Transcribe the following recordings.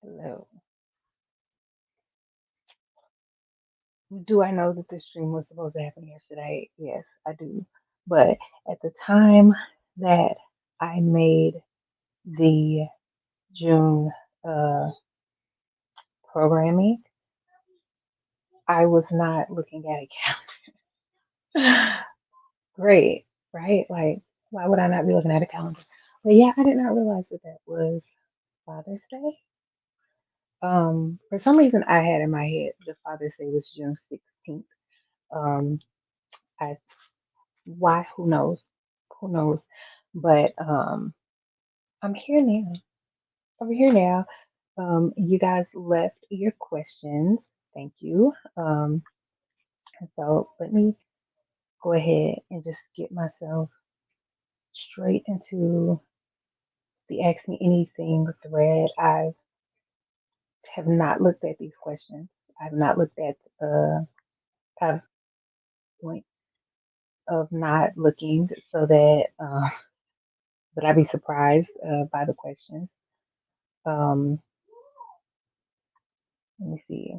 Hello. Do I know that this stream was supposed to happen yesterday? Yes, I do. But at the time that I made the June uh, programming, I was not looking at a calendar. Great, right? Like, why would I not be looking at a calendar? But yeah, I did not realize that that was Father's Day. For some reason, I had in my head the Father's Day was June 16th. Um, I why? Who knows? Who knows? But I'm here now. I'm here now. You guys left your questions. Thank you. So let me go ahead and just get myself straight into the Ask Me Anything thread. I have not looked at these questions. I've not looked at I've point of not looking so that that I be surprised by the questions. Um, let me see.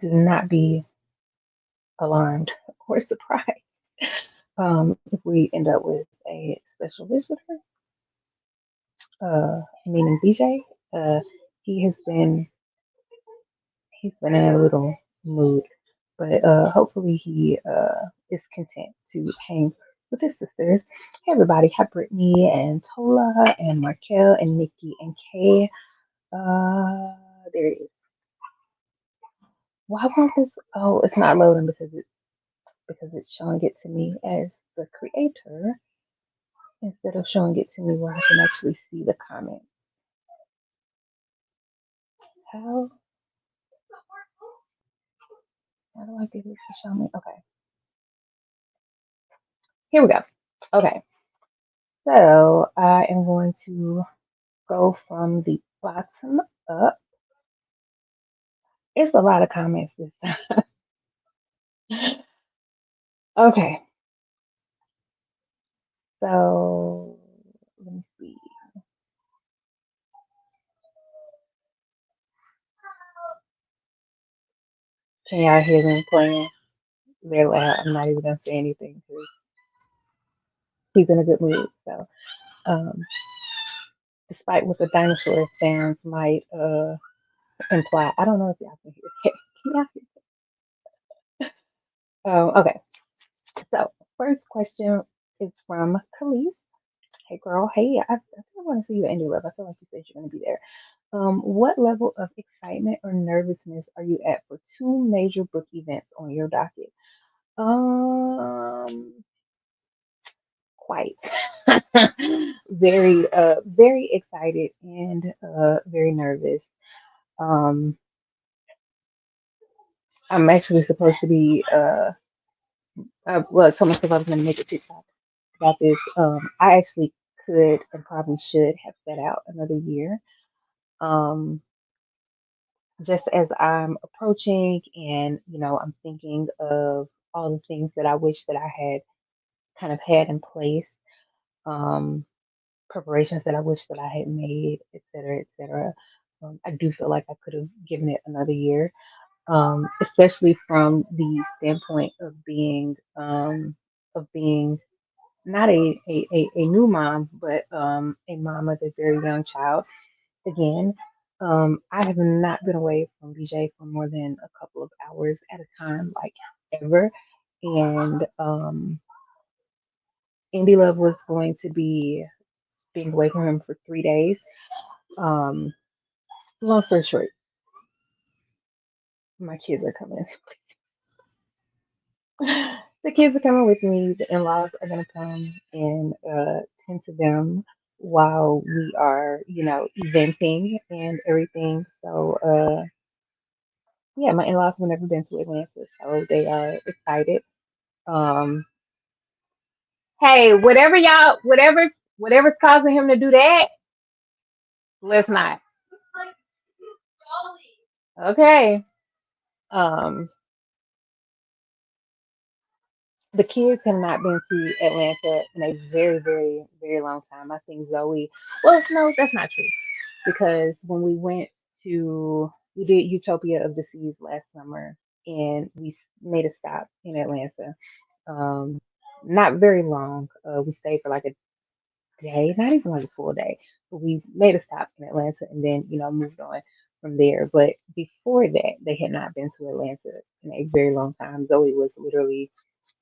Do not be alarmed or surprised if we end up with a special visitor, meaning BJ. Uh, he has been he's been in a little mood, but hopefully he is content to hang with his sisters. Hey everybody, hi Brittany and Tola and Markel and Nikki and Kay. There it is. Why won't this? Oh, it's not loading because it's showing it to me as the creator instead of showing it to me where I can actually see the comments. How how do I get it to show me? Okay, here we go. Okay, so I am going to go from the bottom up. It's a lot of comments this time. Okay, so let me see. Can y'all hear them playing? They're loud. I'm not even gonna say anything because he's in a good mood. So, um, despite what the dinosaur sounds might imply, I don't know if y'all can hear that. Can y'all okay. So, first question is from Khalees. Hey, girl. Hey, I want to see you at Indie Love. I feel like you said you're going to be there. What level of excitement or nervousness are you at for two major book events on your docket? Um, quite. Very excited and very nervous. Um, I'm actually supposed to be well, someone said I was going to make a TikTok about this. I actually could and probably should have set out another year. Um, just as I'm approaching and, I'm thinking of all the things that I wish that I had kind of had in place, um, preparations that I wish that I had made, et cetera, et cetera. I do feel like I could have given it another year, especially from the standpoint of being not a new mom, but a mom of a very young child. Again, I have not been away from BJ for more than a couple of hours at a time, like ever. And Indie Love was going to be being away from him for 3 days. Um, long story short, my kids are coming. The kids are coming with me. The in-laws are gonna come and tend to them while we are, eventing and everything. So yeah, my in-laws have never been to Atlanta, so they are excited. Um hey, whatever's causing him to do that, let's not. Okay. Um the kids have not been to Atlanta in a very, very, very long time. I think Zoe, well, no, that's not true because when we did Utopia of the Seas last summer and made a stop in Atlanta. Um, Not very long. We stayed for like a day, not even like a full day, but we made a stop in Atlanta and then, moved on from there. But before that, they had not been to Atlanta in a very long time. Zoe was literally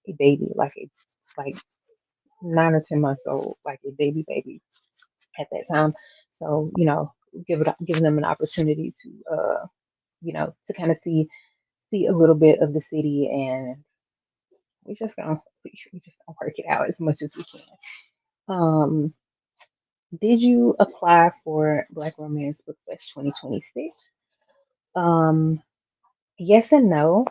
a baby, like 9 or 10 months old, like a baby at that time. So, giving them an opportunity to, to kind of see a little bit of the city, and we just gonna work it out as much as we can. Um, did you apply for Black Romance Book Fest 2026? Um, yes and no.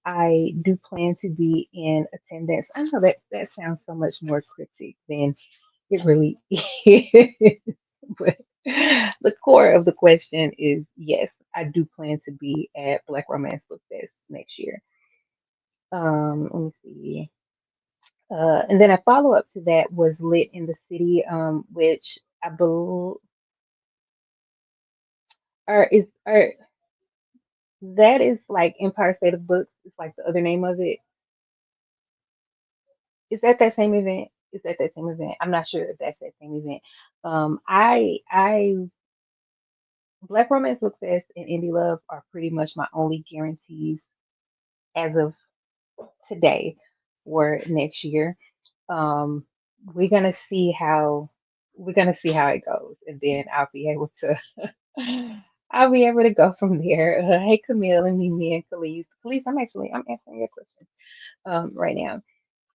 I do plan to be in attendance. I know that that sounds so much more cryptic than it really is, but the core of the question is yes, I do plan to be at Black Romance Book Fest next year. Let me see. And then a follow up to that was Lit in the City, which I believe are that is like Empire State of Books. It's like the other name of it. Is that same event? Is that same event? I'm not sure if that's that same event. I Black Romance Book Fest and Indie Love are pretty much my only guarantees as of today for next year. Um, we're gonna see how it goes, and then I'll be able to go from there. Hey Camille and me and Khalees. Khalees, I'm answering your question right now.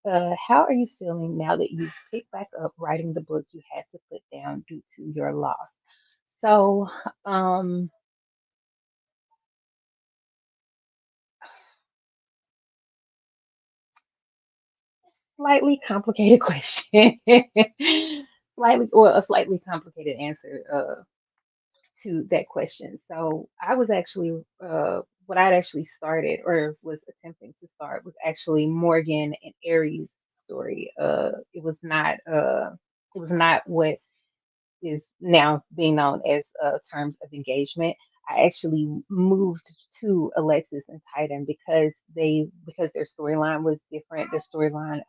How are you feeling now that you've picked back up writing the book you had to put down due to your loss? So, um, slightly complicated question. A slightly complicated answer to that question. So I was actually what I'd actually started or was attempting to start was actually Morgan and Aries story. It was not what is now being known as terms of engagement. I actually moved to Alexis and Titan because their storyline was different. The storyline,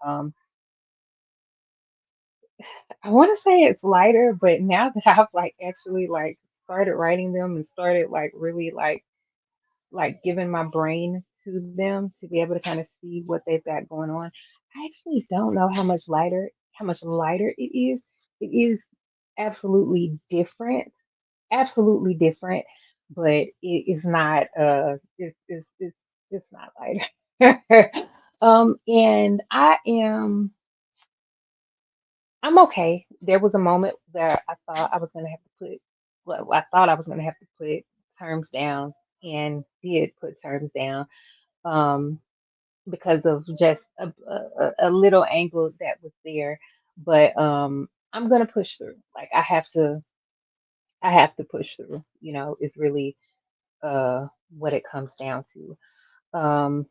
I want to say it's lighter, but now that I've like actually like started writing them and started like really like giving my brain to them to be able to kind of see what they've got going on, I actually don't know how much lighter it is. It is absolutely different, absolutely different, but it is not it's not lighter. And I'm okay. There was a moment where I thought I was gonna have to put well, I thought I was gonna have to put terms down and did put terms down um because of just a little angle that was there. But I'm gonna push through. Like I have to push through, is really what it comes down to. Um,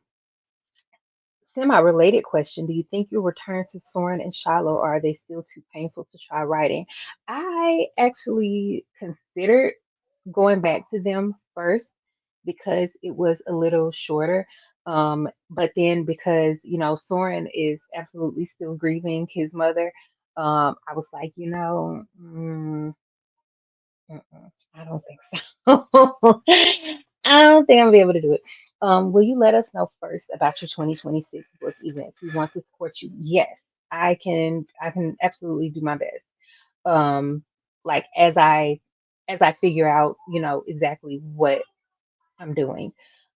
Semi-related question: do you think you'll return to Soren and Shiloh, or are they still too painful to try writing? I actually considered going back to them first because it was a little shorter. But then because, Soren is absolutely still grieving his mother, I was like, I don't think so. I don't think I'm gonna be able to do it. Will you let us know first about your 2026 book events? We want to support you. Yes, I can. I can absolutely do my best. Um, like as I figure out, exactly what I'm doing.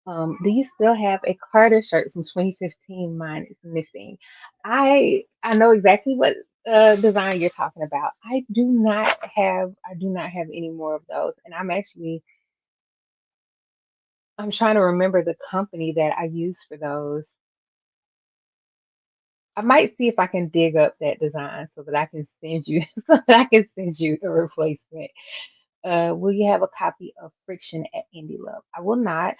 Do you still have a Carter shirt from 2015? Mine is missing. I know exactly what design you're talking about. I do not have any more of those. And I'm trying to remember the company that I used for those. I might see if I can dig up that design so that I can send you so that I can send you a replacement. Will you have a copy of Friction at Indie Love? I will not,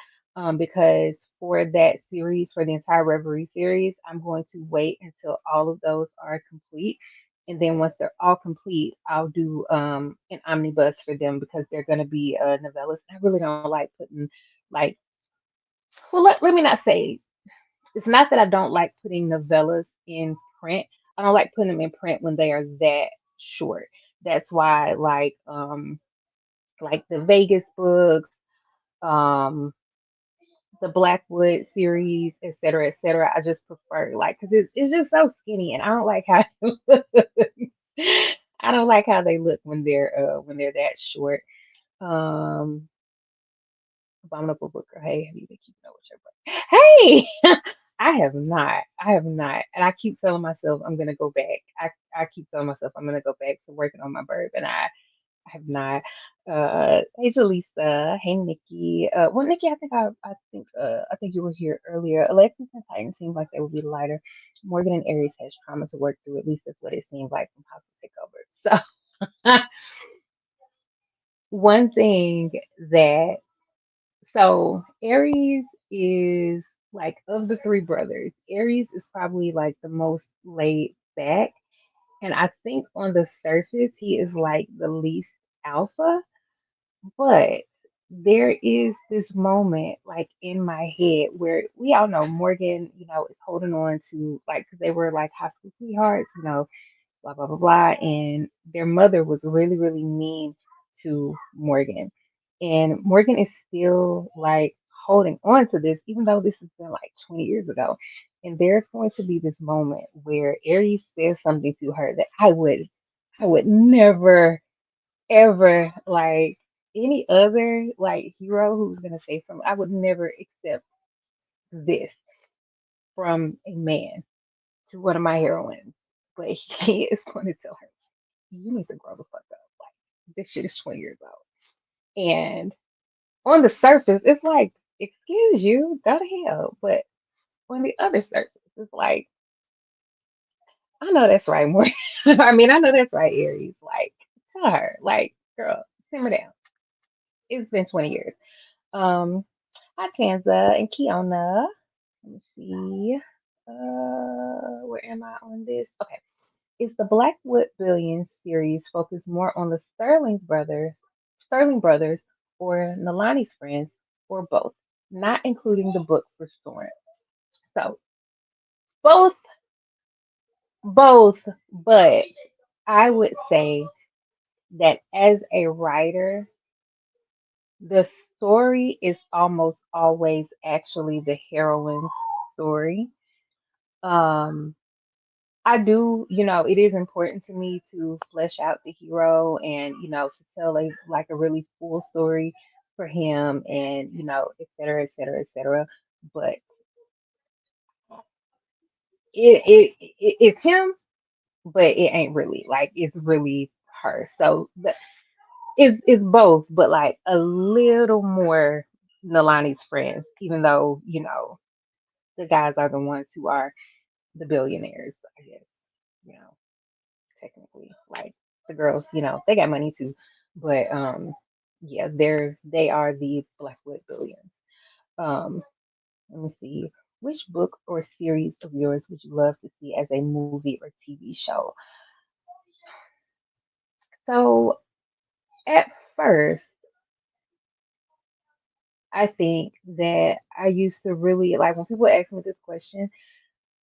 because for that series, for the entire Reverie series, I'm going to wait until all of those are complete. And then once they're all complete, I'll do an omnibus for them because they're gonna be novellas. I really don't like putting like well let me not say it's not that I don't like putting novellas in print. I don't like putting them in print when they are that short. That's why like the Vegas books, um the Blackwood series, et cetera. I just prefer like because it's just so skinny, and I don't like how I don't like how they look when they're that short. Um, Abominable Booker. Hey, have you been keeping up with your book? Hey, I have not. I have not, and I keep telling myself I'm gonna go back. I keep telling myself I'm gonna go back to working on my verb, and I have not. Hey Jaleesa, hey Nikki. Well, Nikki, I think you were here earlier. Alexis and Titan seem like they would be lighter. Morgan and Aries has trauma to work through. At least that's what it seems like from House of Takeover. So one thing that so Aries is like of the three brothers, Aries is probably like the most laid back. And I think on the surface, he is like the least alpha. But there is this moment, like in my head, where we all know Morgan, is holding on to like because they were like high school sweethearts, blah blah blah blah, and their mother was really really mean to Morgan, and Morgan is still like holding on to this, even though this has been like 20 years ago. And there's going to be this moment where Aries says something to her that I would never ever like any other like hero who's gonna say something. I would never accept this from a man to one of my heroines. But he is going to tell her, you need to grow the fuck up. Like this shit is 20 years old. And on the surface, it's like, excuse you, go to hell. But on the other surface, it's like, I know that's right, more. I mean, I know that's right, Aries. Like, tell her, like, girl, simmer down. It's been 20 years. Um, Hi, Tanza and Kiona. Let me see. Where am I on this? Okay. Is the Blackwood Billions series focused more on the Sterling brothers, or Nalani's friends, or both, not including the book for Soren? So both, both, but I would say that as a writer, the story is almost always actually the heroine's story. Um, I do, it is important to me to flesh out the hero and, to tell a like a really full story for him and, et cetera, et cetera, et cetera. But it's him, but it ain't really like it's really her. So it's both, but like a little more Nalani's friends, even though, the guys are the ones who are the billionaires, I guess, you know. Technically. Like the girls, they got money too. But yeah, they are the Blackwood Billions. Um, Let me see. Which book or series of yours would you love to see as a movie or TV show? So at first, I think that I used to really like when people ask me this question,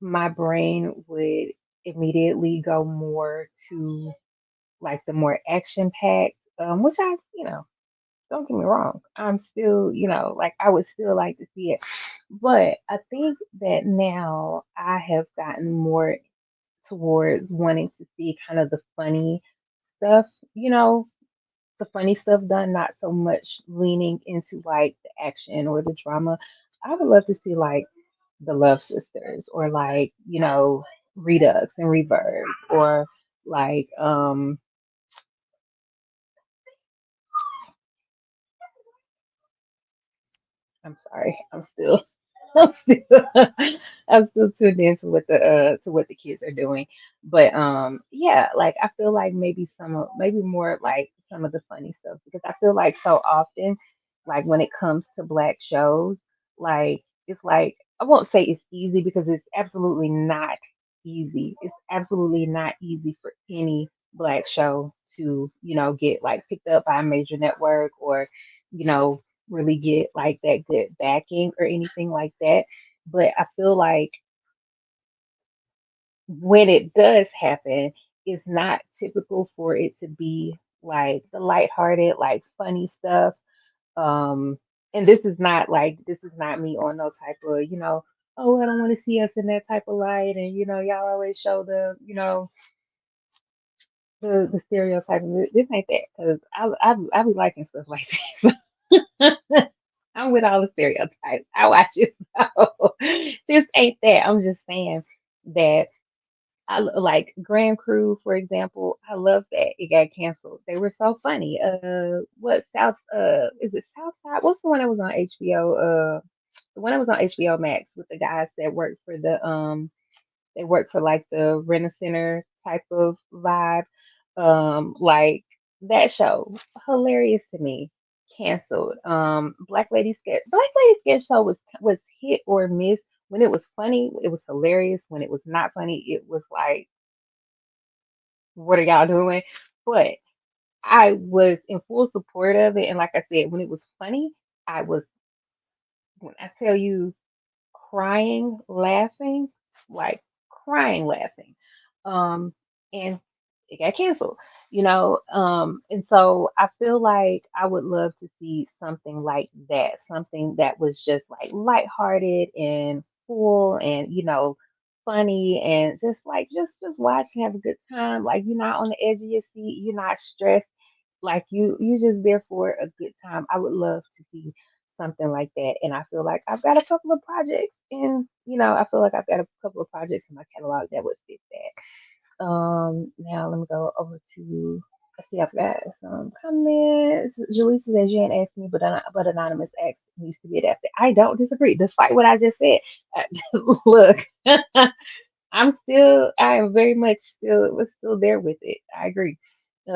my brain would immediately go more to like the more action packed, which don't get me wrong. I'm still, like I would still like to see it. But I think that now I have gotten more towards wanting to see kind of the funny stuff, the funny stuff done, not so much leaning into like the action or the drama. I would love to see like the Love Sisters or like, Redux and Reverb or like I'm sorry. I'm still I'm still I'm still tuned into what the to what the kids are doing. But yeah, like I feel like maybe more like some of the funny stuff because I feel like so often like when it comes to black shows, like it's like I won't say it's easy because it's absolutely not easy. It's absolutely not easy for any black show to, get like picked up by a major network or, you know, really get like that good backing or anything like that. But I feel like when it does happen, it's not typical for it to be like the lighthearted, like funny stuff. Um, and this is not me on no type of, oh, I don't want to see us in that type of light, and y'all always show the stereotype of it. This ain't that because I be liking stuff like that. So I'm with all the stereotypes. I watch it, so this ain't that. I'm just saying that like Grand Crew, for example. I love that it got canceled. They were so funny. What South? Is it Southside? What's the one that was on HBO? The one that was on HBO Max with the guys that worked for they worked for like the Rent a Center type of vibe. Like that show, hilarious to me. Canceled. Black Lady Sketch Show was hit or miss. When it was funny, it was hilarious. When it was not funny, it was like, what are y'all doing? But I was in full support of it. And like I said, when it was funny, I was, when I tell you, crying, laughing, like crying, laughing. Um, and it got canceled, and so I feel like I would love to see something like that, something that was just like lighthearted and full and, funny and just like just watch and have a good time. Like you're not on the edge of your seat, you're not stressed, like you just there for a good time. I would love to see something like that. And I feel like I've got a couple of projects and I feel like I've got a couple of projects in my catalog that would fit that. Now let me go over to, I see I've got some comments. Jaleesa says you ain't asked me, but Anonymous asks needs to be adapted. I don't disagree, despite what I just said. Look, I am very much still there with it. I agree.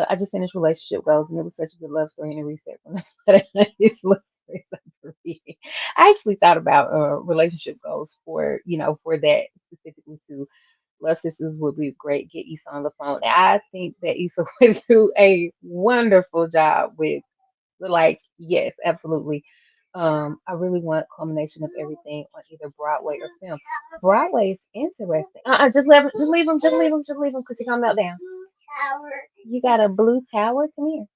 I just finished Relationship Goals, and it was such a good love story and a reset from that. It's love story for me. I actually thought about relationship goals for that specifically too. Love Sisters would be great. Get Issa on the phone. And I think that Issa would do a wonderful job with, like, yes, absolutely. I really want a combination of everything on either Broadway or film. Broadway is interesting. Just leave him, because he's gonna melt down. You got a blue tower? Come here.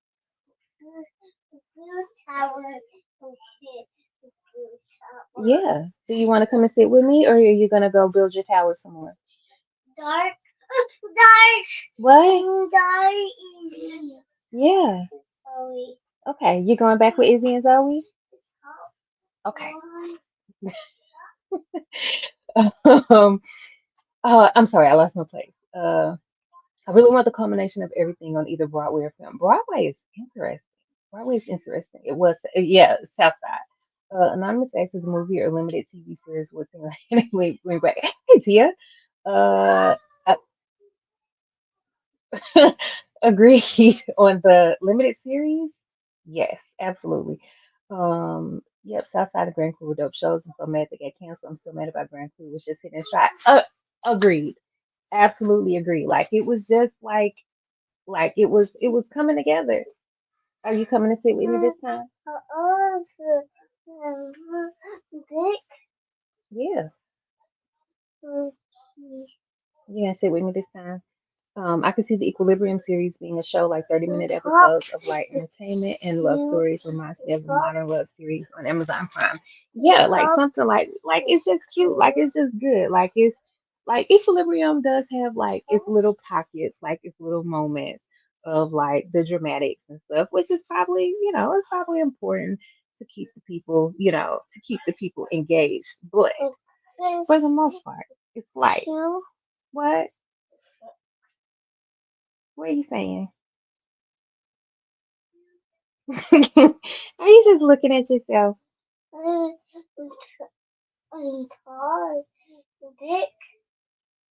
Yeah. Do you want to come and sit with me, or are you gonna go build your tower some more? Dark. Dark. What? Dark. Yeah. Okay. You going back with Izzy and Zoe? Okay. um. I'm sorry. I lost my place. I really want the combination of everything on either Broadway or film. Broadway is interesting. Broadway is interesting. It was, yeah, South Side. Anonymous X is a movie or limited TV series with anyway, back. Hey, Tia. Uh, Agreed on the limited series. Yes, absolutely. Yep, Southside of Grand Crew were dope shows. I'm so mad they got canceled. I'm so mad about Grand Crew was just hitting a shot. Agreed. Absolutely agree. Like it was just like it was coming together. Are you coming to sit with me this time? Yeah. You gonna sit with me this time? I could see the Equilibrium series being a show like 30-minute episodes of light entertainment and love stories. Reminds me of the modern love series on Amazon Prime. Yeah, like something like it's just cute. Like it's just good. Like it's like Equilibrium does have like its little pockets, like its little moments of like the dramatics and stuff, which is probably, it's probably important to keep the people engaged. But for the most part, it's like what? What are you saying? Are you just looking at yourself?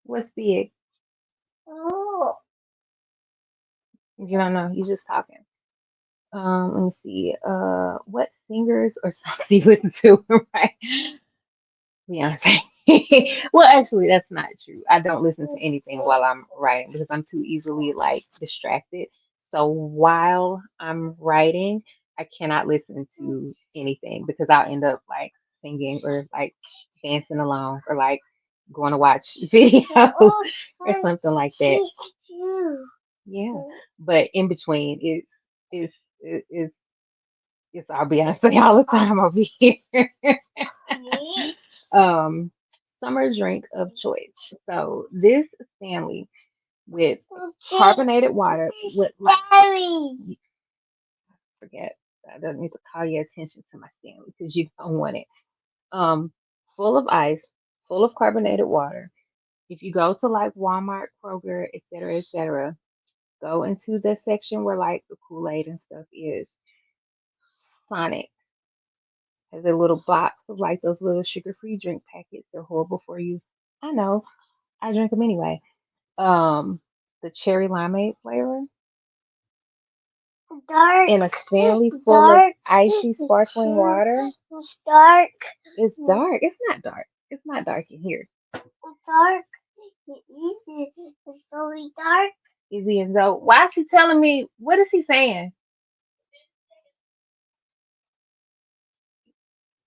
What's big? You don't know. You just talking. Let me see. What singers or songs do you listen to? Right, Beyonce. Well, actually, that's not true. I don't listen to anything while I'm writing because I'm too easily like distracted. So while I'm writing, I cannot listen to anything because I'll end up like singing or like dancing along or like going to watch videos or something like that. Yeah, but in between, it's I'll be honest with you all the time over here. um, Summer drink of choice. So this Stanley with carbonated water with forget I don't need to call your attention to my Stanley because you don't want it. Um, Full of ice, full of carbonated water. If you go to like Walmart, Kroger, et cetera, go into the section where like the Kool-Aid and stuff is. Sonic has a little box of like those little sugar-free drink packets. They're horrible for you. I know. I drink them anyway. Um, the cherry limeade flavor in a Stanley full of icy sparkling water. It's dark. It's not dark. It's not dark in here. Is he as though? Why is he telling me? What is he saying?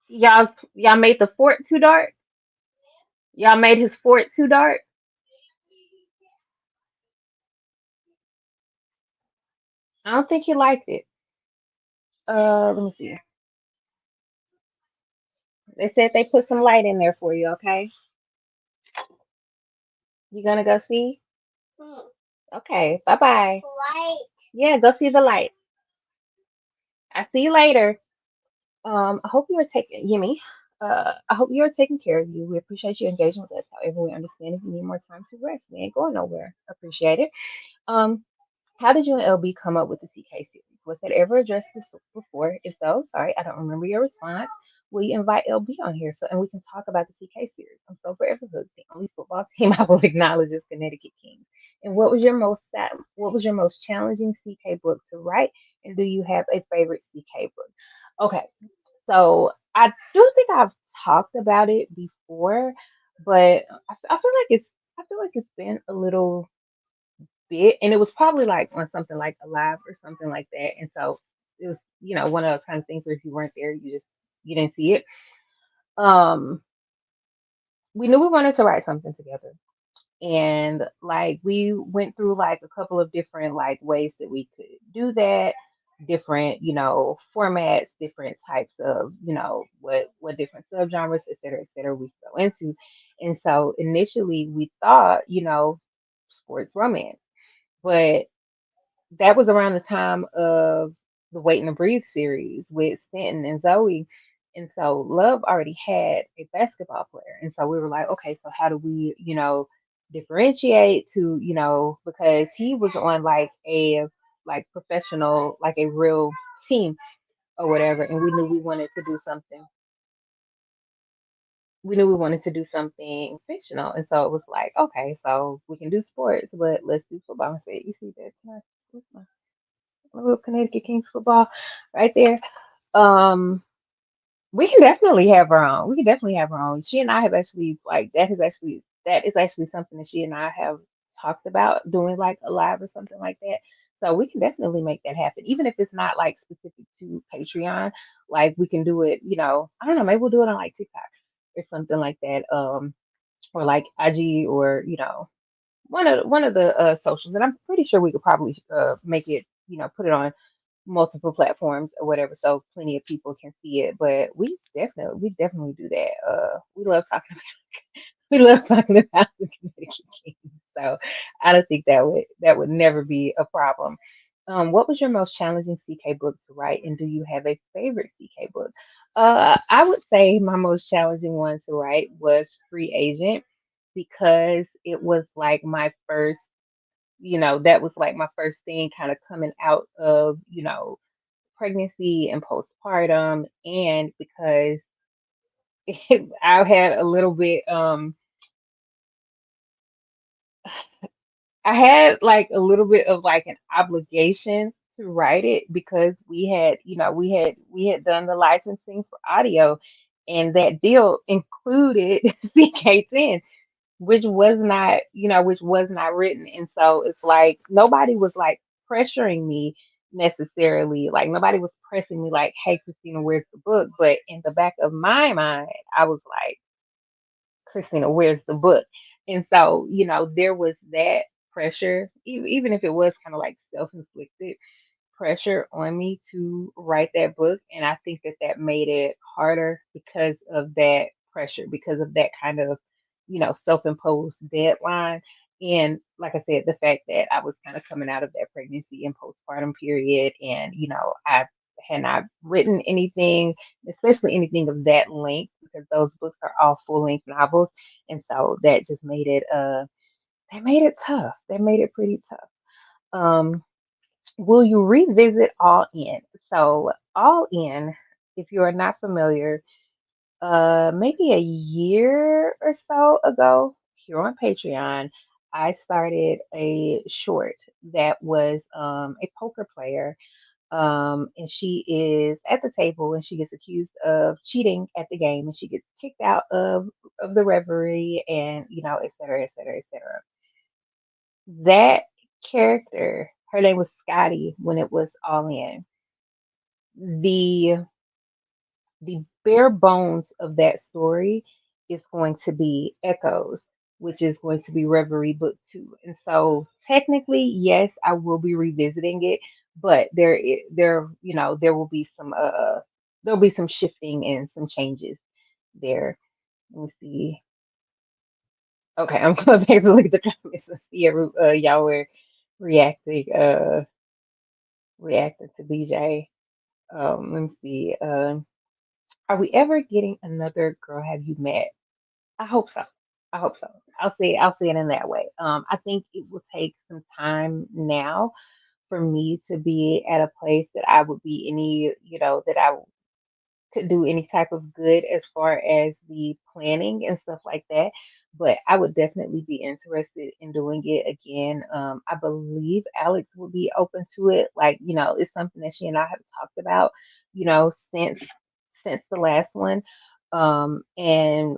Y'all made the fort too dark. Y'all made his fort too dark. I don't think he liked it. Let me see. They said they put some light in there for you. Okay, you gonna go see? Okay, bye bye. Yeah, go see the light. I see you later. I hope you are taking Yemi. I hope you are taking care of you. We appreciate you engaging with us. However, we understand if you need more time to rest. We ain't going nowhere. Appreciate it. Um, how did you and LB come up with the CK series? Was that ever addressed before? If so, sorry, I don't remember your response. Will you invite LB on here so and we can talk about the CK series? I'm so forever hooked. The only football team I will acknowledge is Connecticut Kings. And what was your most challenging CK book to write? And do you have a favorite CK book? Okay, so I do think I've talked about it before, but I feel like it's been a little bit, and it was probably like on something like Alive or something like that. And so it was, one of those kind of things where if you weren't there, you didn't see it. Um, we knew we wanted to write something together, and like we went through like a couple of different like ways that we could do that, different formats, different types of what different subgenres, et cetera, we could go into. And so initially we thought sports romance, but that was around the time of the Wait and Breathe series with Stanton and Zoe. And so Love already had a basketball player. And so we were like, okay, so how do we, differentiate to, because he was on like a like professional, like a real team or whatever, and we knew we wanted to do something fictional. And so it was like, okay, so we can do sports, but let's do football instead. You see that? What's my little Connecticut Kings football right there. Um, we can definitely have our own. We can definitely have our own. She and I have actually like that is actually something that she and I have talked about doing like a live or something like that. So we can definitely make that happen, even if it's not like specific to Patreon. Like we can do it, I don't know, maybe we'll do it on like TikTok or something like that, or like IG or one of the socials. And I'm pretty sure we could probably make it, put it on multiple platforms or whatever, so plenty of people can see it. But we definitely do that. We love talking about the Connecticut Kings. So I don't think that would never be a problem. What was your most challenging CK book to write, and do you have a favorite CK book? I would say my most challenging one to write was Free Agent because it was like my first, that was like my first thing kind of coming out of, pregnancy and postpartum, and because I had a little bit, I had like a little bit of like an obligation to write it because we had done the licensing for audio, and that deal included CK10, which was not, which was not written. And so it's like nobody was like pressuring me necessarily. Like nobody was pressing me like, hey, Christina, where's the book? But in the back of my mind, I was like, Christina, where's the book? And so, there was that pressure, even if it was kind of like self inflicted pressure on me to write that book. And I think that that made it harder because of that pressure, because of that kind of, self imposed deadline. And like I said, the fact that I was kind of coming out of that pregnancy and postpartum period, and, I had not written anything, especially anything of that length, because those books are all full length novels. And so that just made it, that made it tough. That made it pretty tough. Um, Will you revisit All In? So, All In, if you are not familiar, maybe a year or so ago, here on Patreon, I started a short that was a poker player. And she is at the table and she gets accused of cheating at the game and she gets kicked out of the reverie and, et cetera, et cetera, et cetera. That character, her name was Scotty when it was All In. The bare bones of that story is going to be Echoes, which is going to be Reverie Book Two. And so technically, yes, I will be revisiting it, but there will be some there'll be some shifting and some changes there. Let me see. Okay, I'm going back to look at the comments and see y'all were reacting reacting to BJ. Let me see. Are we ever getting another Girl Have You Met? I hope so. I hope so. I'll see it in that way. I think it will take some time now for me to be at a place that I would be that I could do any type of good as far as the planning and stuff like that. But I would definitely be interested in doing it again. I believe Alex would be open to it. Like, it's something that she and I have talked about, since the last one. And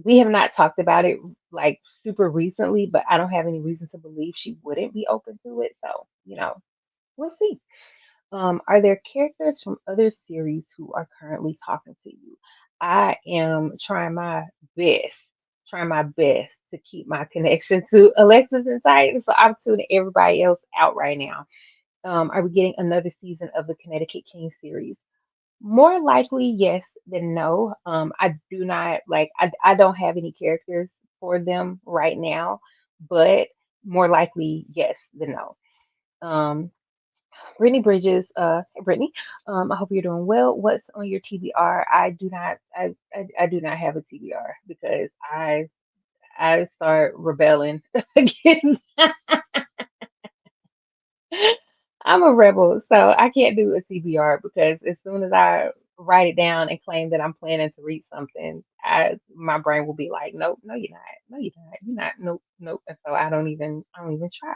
we have not talked about it like super recently, but I don't have any reason to believe she wouldn't be open to it. So, we'll see. Are there characters from other series who are currently talking to you? I am best, trying my best to keep my connection to Alexis and Titan. So I'm tuning everybody else out right now. Are we getting another season of the Connecticut King series? More likely yes than no. I do not like I don't have any characters for them right now, but more likely yes than no. Um, Brittany Bridges, hey, Brittany, I hope you're doing well. What's on your TBR? I do not have a TBR because I start rebelling against. I'm a rebel, so I can't do a TBR because as soon as I write it down and claim that I'm planning to read something, my brain will be like, nope, no, you're not, no, you're not, nope, nope, and so I don't even try.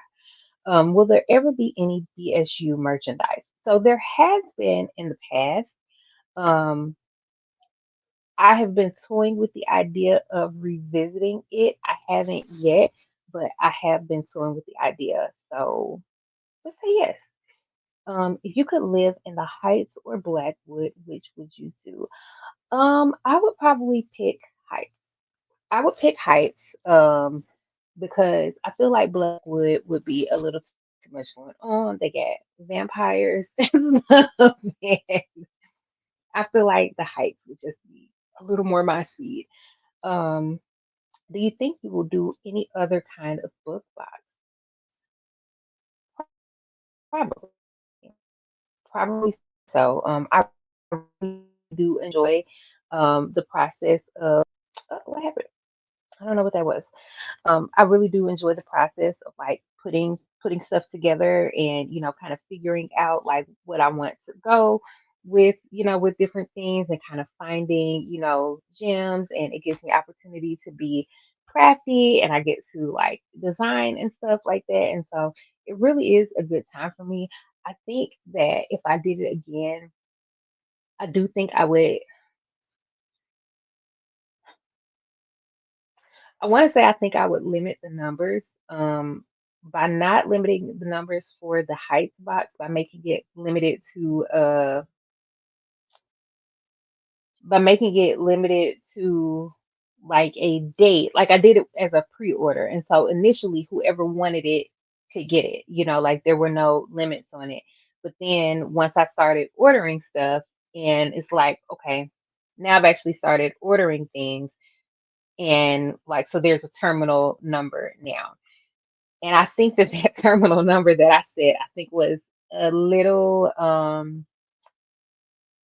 Will there ever be any BSU merchandise? So there has been in the past. Um, I have been toying with the idea of revisiting it. I haven't yet, but I have been toying with the idea. So let's say yes. If you could live in the Heights or Blackwood, which would you do? I would probably pick Heights. I would pick Heights, because I feel like Blackwood would be a little too much going on. They got vampires and stuff. And I feel like the Heights would just be a little more my speed. Um, do you think you will do any other kind of book box? Probably. Probably so. I really do enjoy the process of what happened. I don't know what that was. I really do enjoy the process of like putting stuff together and kind of figuring out like what I want to go with with different things and kind of finding gems, and it gives me opportunity to be crafty and I get to like design and stuff like that, and so it really is a good time for me. I think that if I did it again, I do think I would. I want to say I think I would limit the numbers by not limiting the numbers for the heights box by making it limited to like a date. Like I did it as a pre-order. And so initially whoever wanted it could get it, like there were no limits on it. But then once I started ordering stuff and it's like, okay, now I've actually started ordering things and like so there's a terminal number now. And I think that that terminal number that I said I think was a little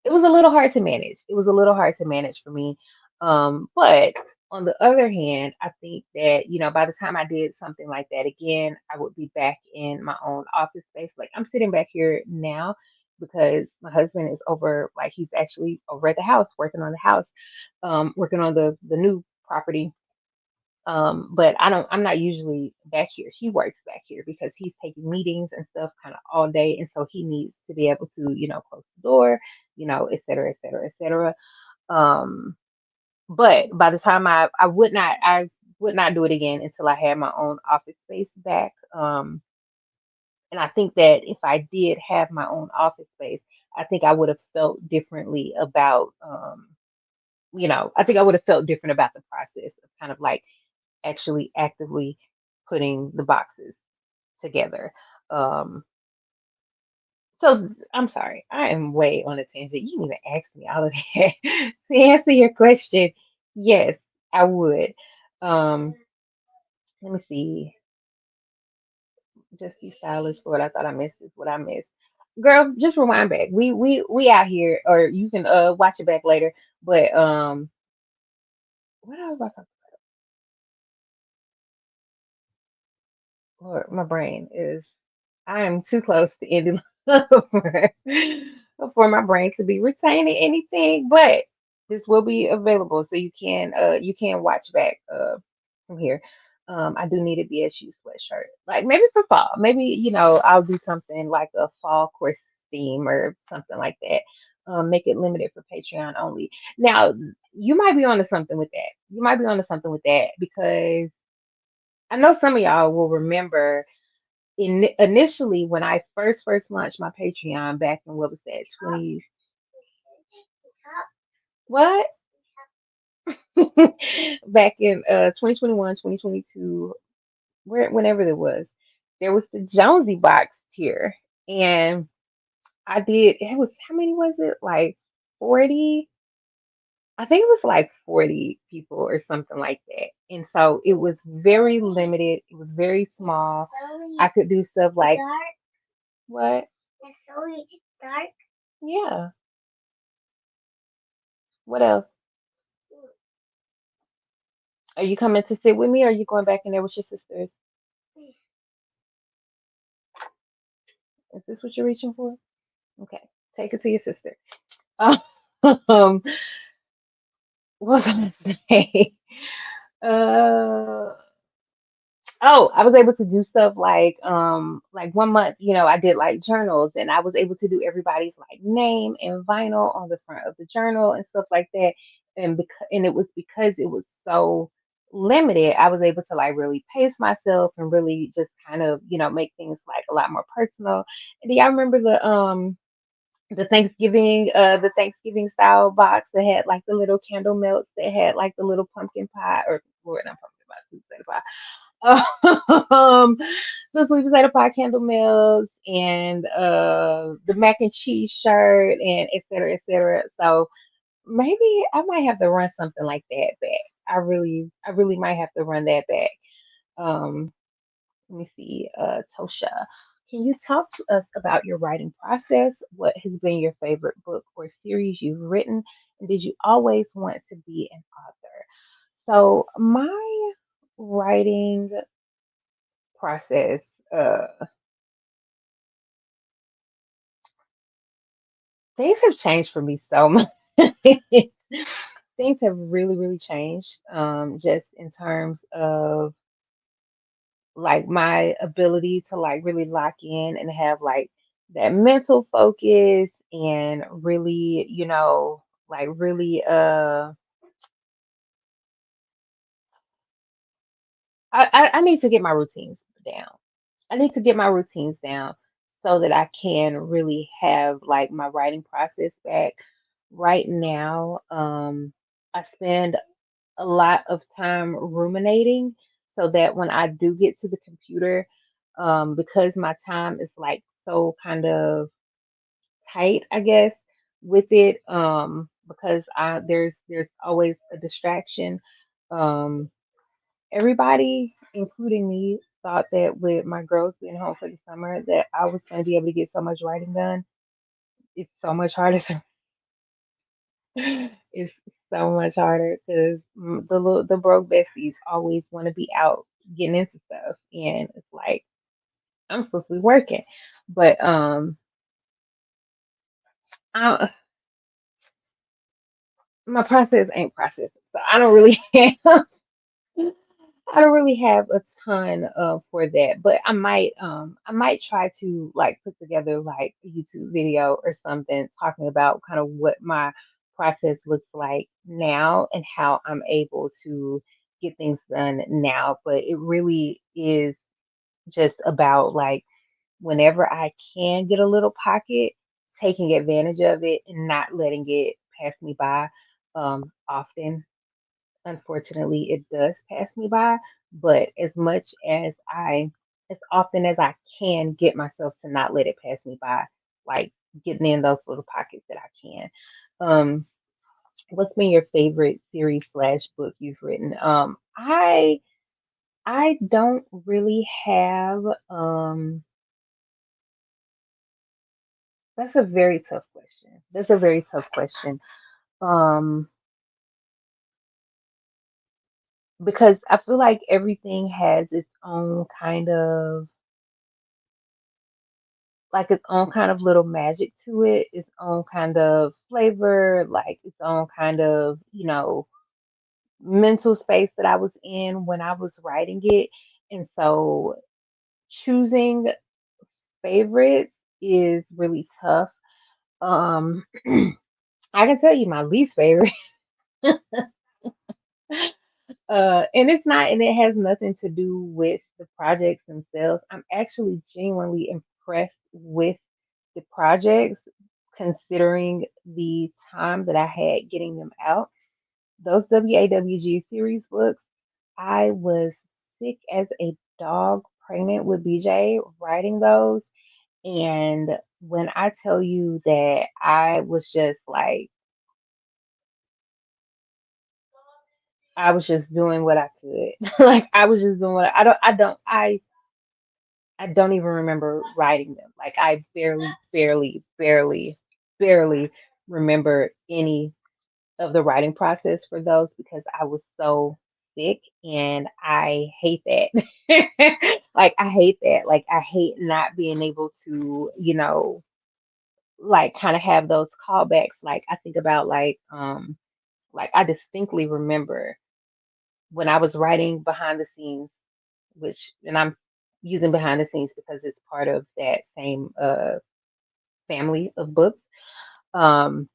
it was a little hard to manage. It was a little hard to manage for me. But on the other hand, I think that, by the time I did something like that again, I would be back in my own office space. Like I'm sitting back here now because my husband is over, like he's actually over at the house, working on the house, working on the new property. But I'm not usually back here. He works back here because he's taking meetings and stuff kind of all day. And so he needs to be able to, close the door, et cetera, et cetera, et cetera. Um, but by the time I would not do it again until I had my own office space back. And I think that if I did have my own office space, I think I would have felt differently about, I think I would have felt different about the process of kind of like actually actively putting the boxes together. Um, so I'm sorry, I am way on a tangent. You didn't even ask me all of that. To answer your question, yes, I would. Um, let me see. Just be stylish, Lord. I thought I missed this. What I missed, girl. Just rewind back. We out here, or you can watch it back later. But what I was about to Lord, my brain is, I am too close to ending for, for my brain to be retaining anything, but this will be available so you can watch back from here. I do need a BSU sweatshirt. Like maybe for fall. Maybe, I'll do something like a fall course theme or something like that. Make it limited for Patreon only. Now, you might be onto something with that. You might be onto something with that because I know some of y'all will remember initially when I first launched my Patreon back in what was that 20 what back in 2021 2022 whenever it was there was the Jonesy box tier and I did it was how many was it like 40 I think it was like 40 people or something like that. And so it was very limited. It was very small. I could do stuff like what? Yeah. What else? Are you coming to sit with me or are you going back in there with your sisters? Is this what you're reaching for? Okay. Take it to your sister. Um, what was I gonna say? Uh Oh, I was able to do stuff like 1 month, I did like journals and I was able to do everybody's like name and vinyl on the front of the journal and stuff like that. And it was because it was so limited, I was able to like really pace myself and really just kind of, make things like a lot more personal. And do y'all remember the Thanksgiving style box that had like the little candle melts that had like the little pumpkin pie or not pumpkin pie, sweet potato pie um, the sweet potato pie candle meals and the mac and cheese shirt and et cetera, et cetera. So maybe I might have to run something like that back. I really might have to run that back. Um, let me see, Tosha. Can you talk to us about your writing process? What has been your favorite book or series you've written? And did you always want to be an author? So my writing process, things have changed for me so much. Things have really, really changed. Just in terms of like my ability to like really lock in and have like that mental focus and really, like really I need to get my routines down. I need to get my routines down so that I can really have like my writing process back. Right now, I spend a lot of time ruminating so that when I do get to the computer, because my time is like so kind of tight, I guess, with it, because there's always a distraction. Um, Everybody, including me, thought that with my girls being home for the summer that I was going to be able to get so much writing done. It's so much harder. It's so much harder because the broke besties always want to be out getting into stuff, and it's like I'm supposed to be working, but I, my process ain't processing, so I don't really have. I don't really have a ton for that, but I might try to like put together like a YouTube video or something talking about kind of what my process looks like now and how I'm able to get things done now. But it really is just about like whenever I can get a little pocket, taking advantage of it and not letting it pass me by. Often unfortunately, it does pass me by, but as often as I can get myself to not let it pass me by, like getting in those little pockets that I can. Um, what's been your favorite series slash book you've written? I don't really have, that's a very tough question. That's a very tough question. Um, because I feel like everything has its own kind of like its own kind of little magic to it, its own kind of flavor, like its own kind of, mental space that I was in when I was writing it. And so choosing favorites is really tough. Um I can tell you my least favorite. And it's not, and it has nothing to do with the projects themselves. I'm actually genuinely impressed with the projects, considering the time that I had getting them out. Those WAWG series books, I was sick as a dog pregnant with BJ writing those. And when I tell you that I was just like, I was just doing what I could. Like I was just doing what I don't even remember writing them. Like I barely remember any of the writing process for those because I was so sick and I hate that. Like I hate that. Like I hate not being able to, like kind of have those callbacks. Like I think about like I distinctly remember when I was writing behind the scenes, which and I'm using behind the scenes because it's part of that same family of books. Um,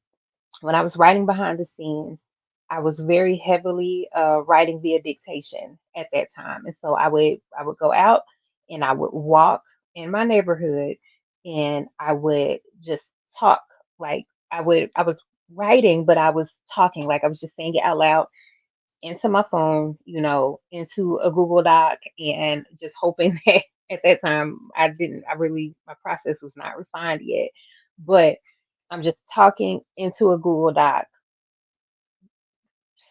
when I was writing behind the scenes, I was very heavily writing via dictation at that time, and so I would go out and I would walk in my neighborhood, and I would just talk like I was writing, but I was talking like I was just saying it out loud into my phone, into a Google Doc, and just hoping that at that time I really, my process was not refined yet, but I'm just talking into a Google Doc,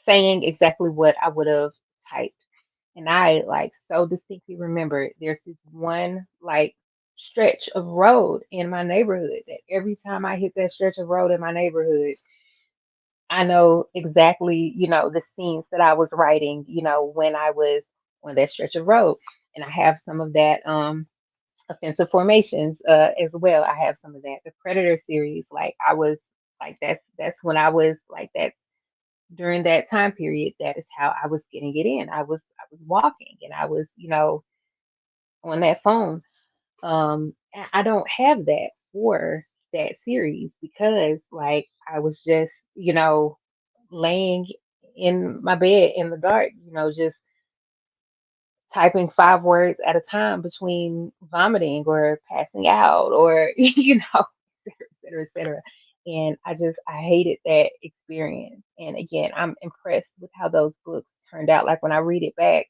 saying exactly what I would have typed. And I like so distinctly remember there's this one like stretch of road in my neighborhood that every time I hit that stretch of road in my neighborhood, I know exactly, the scenes that I was writing, when I was on that stretch of road. And I have some of that offensive formations as well. I have some of that. The Predator series, like I was like that's when I was like that during that time period, that is how I was getting it in. I was walking and I was, on that phone. And I don't have that for that series because like I was just, laying in my bed in the dark, just typing 5 words at a time between vomiting or passing out or et cetera, et cetera. And I hated that experience. And again, I'm impressed with how those books turned out. Like when I read it back,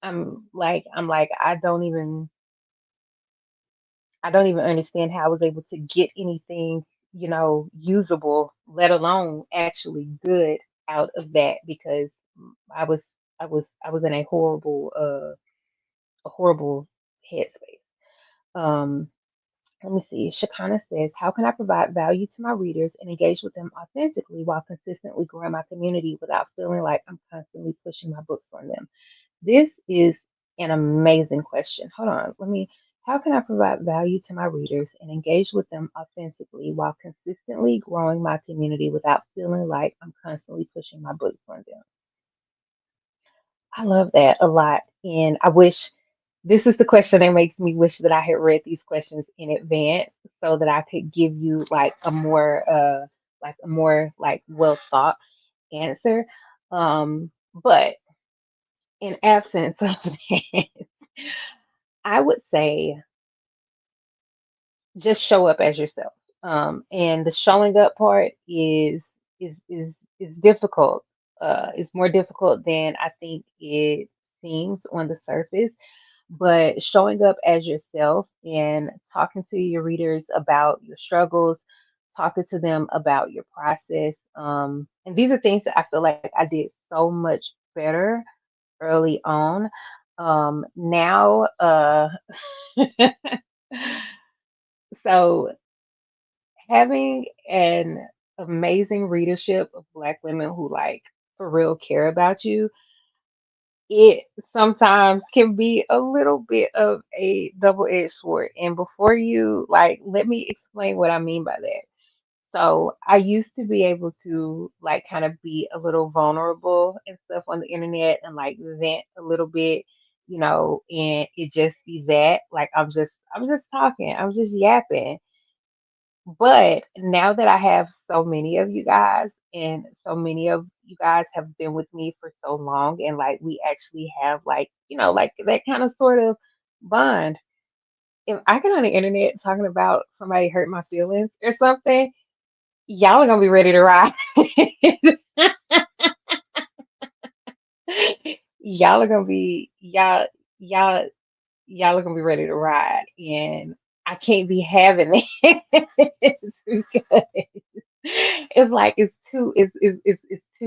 I'm like, I don't even understand how I was able to get anything, usable, let alone actually good out of that because I was I was in a horrible headspace. Um, Let me see. Shakana says, how can I provide value to my readers and engage with them authentically while consistently growing my community without feeling like I'm constantly pushing my books on them? This is an amazing question. Hold on. How can I provide value to my readers and engage with them authentically while consistently growing my community without feeling like I'm constantly pushing my books on them? I love that a lot. And I wish this is the question that makes me wish that I had read these questions in advance so that I could give you like a more like well thought answer. But in absence of that, I would say just show up as yourself. And the showing up part is difficult. It's more difficult than I think it seems on the surface. But showing up as yourself and talking to your readers about your struggles, talking to them about your process. And these are things that I feel like I did so much better early on. Now, so having an amazing readership of Black women who like for real care about you, it sometimes can be a little bit of a double-edged sword. And before you like, let me explain what I mean by that. So I used to be able to like kind of be a little vulnerable and stuff on the internet and like vent a little bit, and it just be that like I'm just talking, I'm just yapping. But now that I have so many of you guys, and so many of you guys have been with me for so long, and like we actually have like, like that kind of sort of bond. If I get on the internet talking about somebody hurt my feelings or something, y'all are gonna be ready to ride. y'all are gonna be y'all y'all y'all are gonna be ready to ride, and I can't be having it because it's like it's too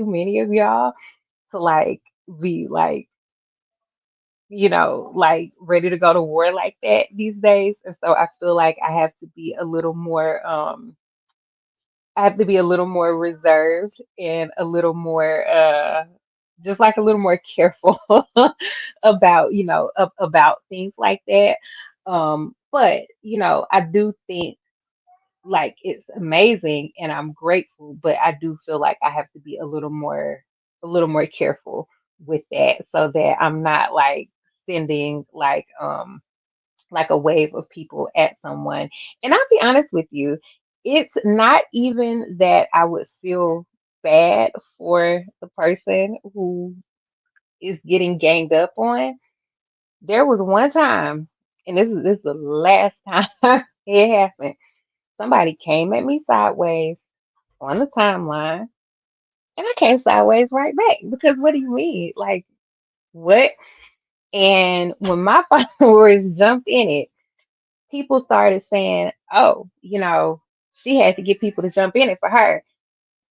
many of y'all to like be like ready to go to war like that these days. And so I feel like I have to be a little more reserved and a little more just like a little more careful about about things like that. But I do think like it's amazing and I'm grateful, but I do feel like I have to be a little more careful with that so that I'm not like sending like a wave of people at someone. And I'll be honest with you, it's not even that I would feel bad for the person who is getting ganged up on. There was one time, and this is the last time it happened. Somebody came at me sideways on the timeline, and I came sideways right back because what do you mean? Like, what? And when my followers jumped in it, people started saying, oh, she had to get people to jump in it for her.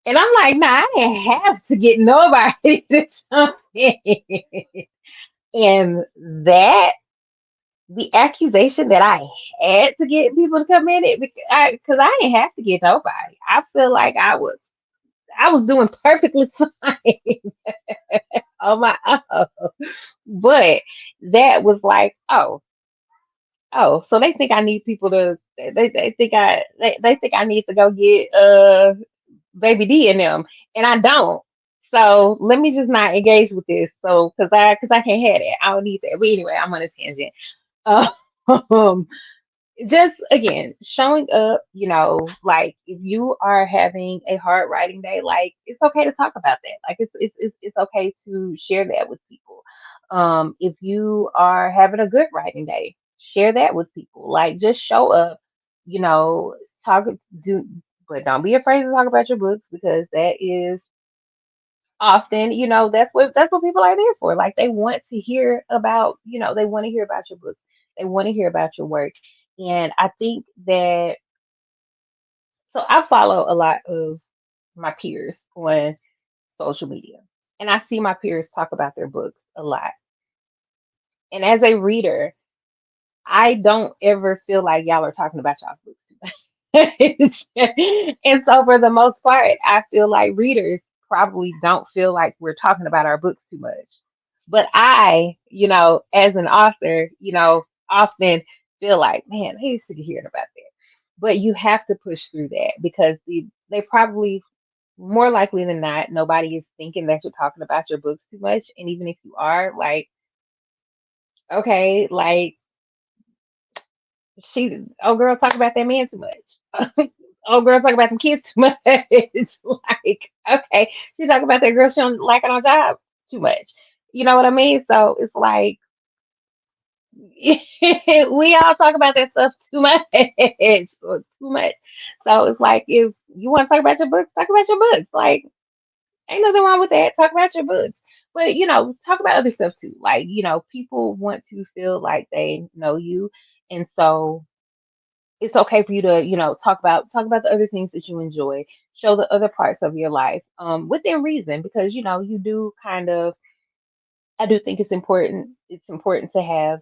And I'm like, nah, I didn't have to get nobody to jump in. And the accusation that I had to get people to come in it because I didn't have to get nobody. I feel like I was doing perfectly fine on my own. But that was like, so they think I need people to they think I need to go get baby D in them, and I don't. So let me just not engage with this. So because I can't have that. I don't need that. But anyway, I'm on a tangent. Um, just again showing up, like if you are having a hard writing day, like it's okay to talk about that. Like it's okay to share that with people. If you are having a good writing day, share that with people. Like just show up, you know, talk do but don't be afraid to talk about your books because that is often, that's what people are there for. Like they want to hear about, they want to hear about your books. They want to hear about your work. And I think that so I follow a lot of my peers on social media. And I see my peers talk about their books a lot. And as a reader, I don't ever feel like y'all are talking about y'all's books too much. And so for the most part, I feel like readers probably don't feel like we're talking about our books too much. But I, as an author, often feel like, man, I used to be hearing about that. But you have to push through that because they probably more likely than not, nobody is thinking that you're talking about your books too much. And even if you are, like, okay, like oh girl, talk about that man too much. Oh girl, talk about them kids too much. Like, okay, she talk about that girl she don't like on her job too much. You know what I mean? So it's like we all talk about that stuff too much or too much. So it's like if you want to talk about your books, talk about your books. Like ain't nothing wrong with that. Talk about your books. But talk about other stuff too. Like, people want to feel like they know you. And so it's okay for you to, talk about the other things that you enjoy, show the other parts of your life, within reason, because you do kind of I do think it's important to have,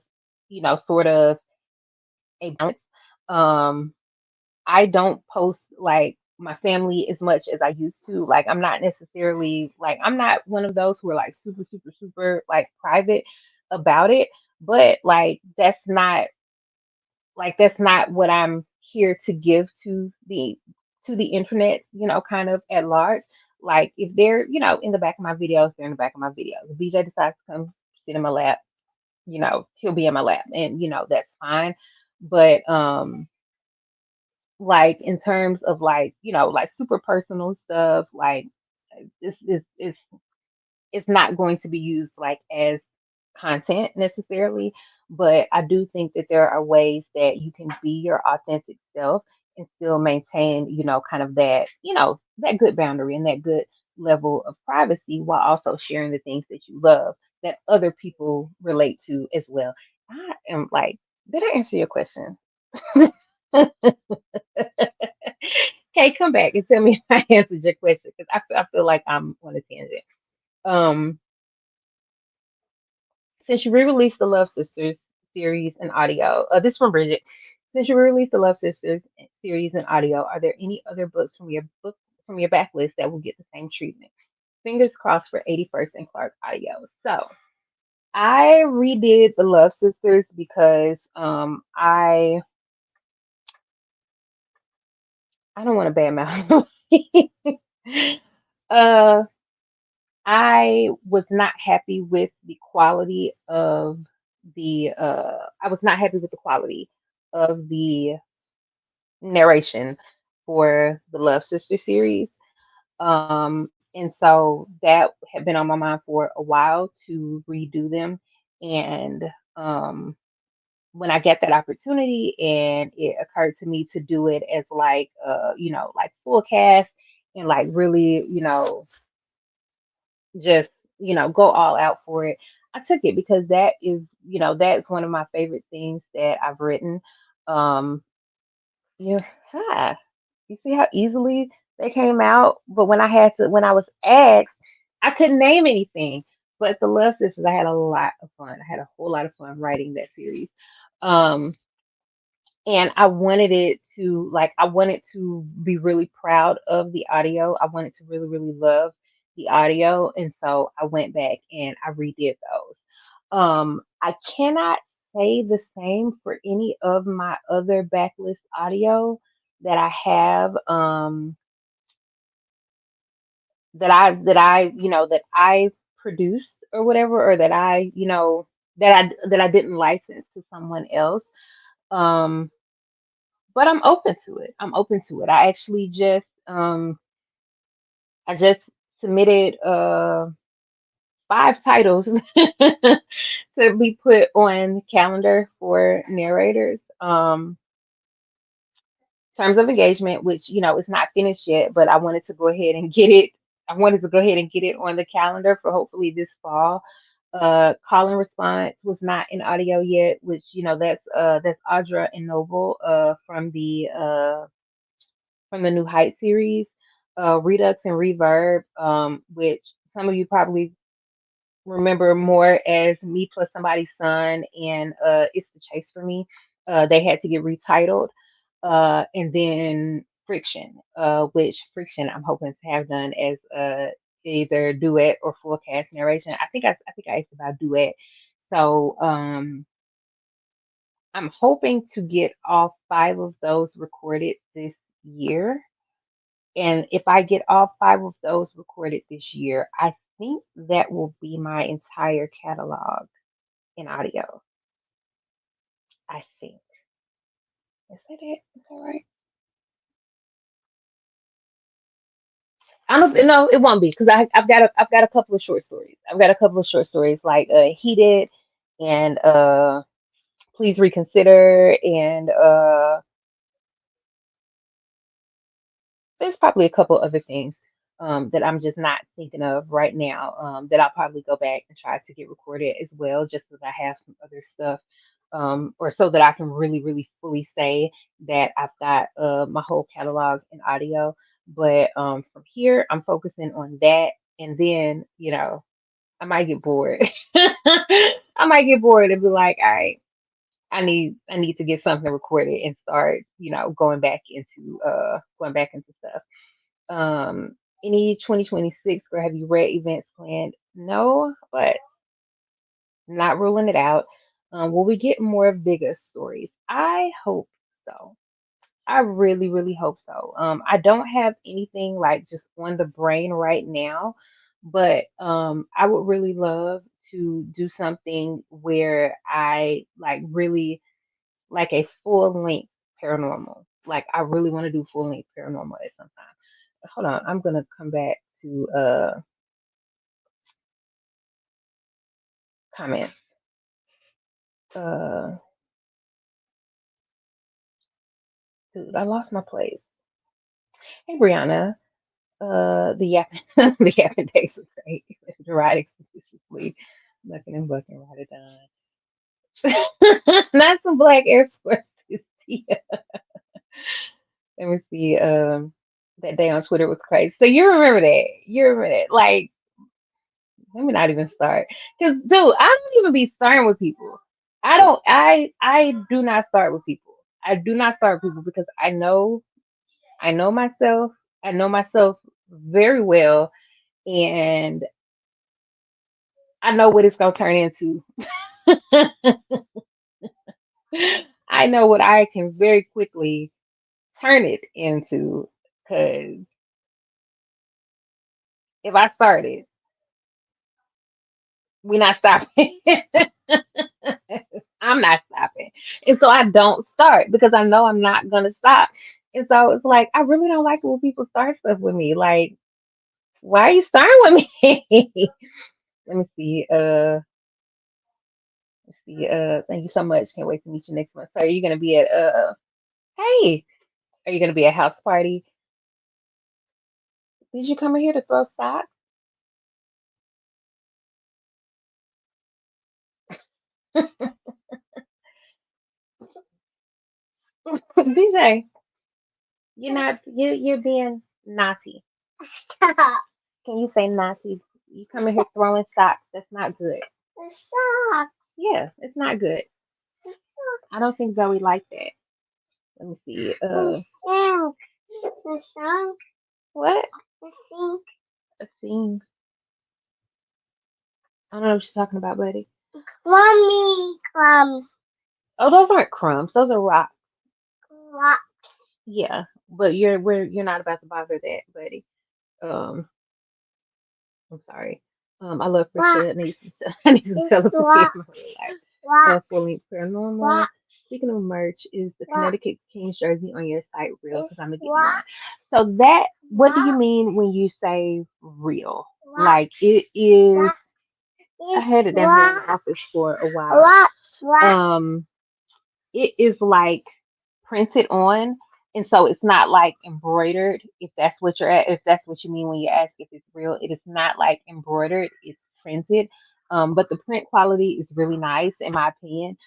sort of a balance. Um, I don't post like my family as much as I used to. Like I'm not one of those who are like super, super, super like private about it. But that's not what I'm here to give to the internet, kind of at large. Like if they're, in the back of my videos, they're in the back of my videos. If BJ decides to come sit in my lap, he'll be in my lap and that's fine. But like in terms of like, like super personal stuff, like it's not going to be used like as content necessarily, but I do think that there are ways that you can be your authentic self and still maintain, kind of that good boundary and that good level of privacy while also sharing the things that you love that other people relate to as well. I am like, did I answer your question? Okay, come back and tell me if I answered your question because I feel like I'm on a tangent. Um, Since you re-released the Love Sisters series and audio, this from Bridget. Since you re-released the Love Sisters series and audio, are there any other books from your backlist that will get the same treatment? Fingers crossed for 81st and Clark audio. So I redid the Love Sisters because I don't want to badmouth. uh I was not happy with the quality of I was not happy with the quality of the narration for the Love Sister series. And so that had been on my mind for a while to redo them. And um when I get that opportunity and it occurred to me to do it as like like full cast and like really, just go all out for it. I took it because that's one of my favorite things that I've written. um yeah, hi. You see how easily they came out, but when I was asked, I couldn't name anything. But the Love Sisters, I had a lot of fun. I had a whole lot of fun writing that series. um and I wanted to be really proud of the audio. I wanted to really, really love the audio. And so I went back and I redid those. I cannot say the same for any of my other backlist audio that I have, that I produced or whatever, or that I didn't license to someone else. Um, but I'm open to it. I'm open to it. I just submitted 5 titles to be put on the calendar for narrators. Terms of engagement, which is not finished yet, but I wanted to go ahead and get it. I wanted to go ahead and get it on the calendar for hopefully this fall. Call and response was not in audio yet, which that's Audra and Noble from the New Height series. Redux and Reverb, which some of you probably remember more as Me Plus Somebody's Son and It's the Chase for Me. They had to get retitled. And then Friction, which Friction I'm hoping to have done as either duet or full cast narration. I think I asked about duet. So I'm hoping to get all 5 of those recorded this year. And if I get all 5 of those recorded this year, I think that will be my entire catalog in audio. I think. Is that it? Is that right? I don't know. It won't be because I've got a couple of short stories. I've got a couple of short stories like Heated and Please Reconsider and there's probably a couple other things that I'm just not thinking of right now that I'll probably go back and try to get recorded as well, just so that I have some other stuff, or so that I can really, really fully say that I've got my whole catalog in audio. But from here, I'm focusing on that, and then I might get bored. I might get bored and be like, all right, I need to get something recorded and start, going back into stuff. Any 2026 or have you read events planned? No, but not ruling it out. Will we get more Vegas stories? I hope so. I really, really hope so. I don't have anything like just on the brain right now, but I would really love to do something where I like really like a full length paranormal. Like I really want to do full length paranormal at some time. Hold on, I'm gonna come back to comments. Uh Dude, I lost my place. Hey Brianna. The yapping the yapping days are great. The ride exclusively. Bucking and bucking ride it down. Not some black Air Forces. Yeah. Let me see. That day on Twitter was crazy. So you remember that? You remember that? Like, let me not even start. Cause, dude, I don't even be starting with people. I don't. I do not start with people. I do not start with people because I know myself. I know myself very well, and I know what it's gonna turn into. I know what I can very quickly turn it into. Cause if I started, we're not stopping. I'm not stopping. And so I don't start because I know I'm not gonna stop. And so it's like I really don't like it when people start stuff with me. Like, why are you starting with me? Let me see. Let's see. Thank you so much. Can't wait to meet you next month. So are you gonna be at hey, are you gonna be at house party? Did you come in here to throw socks? BJ, you're being naughty. Stop. Can you say naughty? You come in here throwing socks. That's not good. The socks. Yeah, it's not good. The socks. I don't think Zoe liked that. Let me see. The sink. The sink. What? The sink. A sink. I don't know what you're talking about, buddy. Mommy crumbs. Oh, those aren't crumbs. Those are rocks. Rocks. Yeah, but you're not about to bother that, buddy. Um, I'm sorry. I love for sure. I need some, I need some telepathy in my real life. Fully paranormal. Speaking of merch, is the Connecticut Kings jersey on your site real? Because I'm gonna get mine. So that, what do you mean when you say real? Like it is? I It's had it down here in the what? office for a while. What's what? It is like printed on, and so it's not like embroidered. If that's what if that's what you mean when you ask if it's real, it is not like embroidered. It's printed, but the print quality is really nice in my opinion.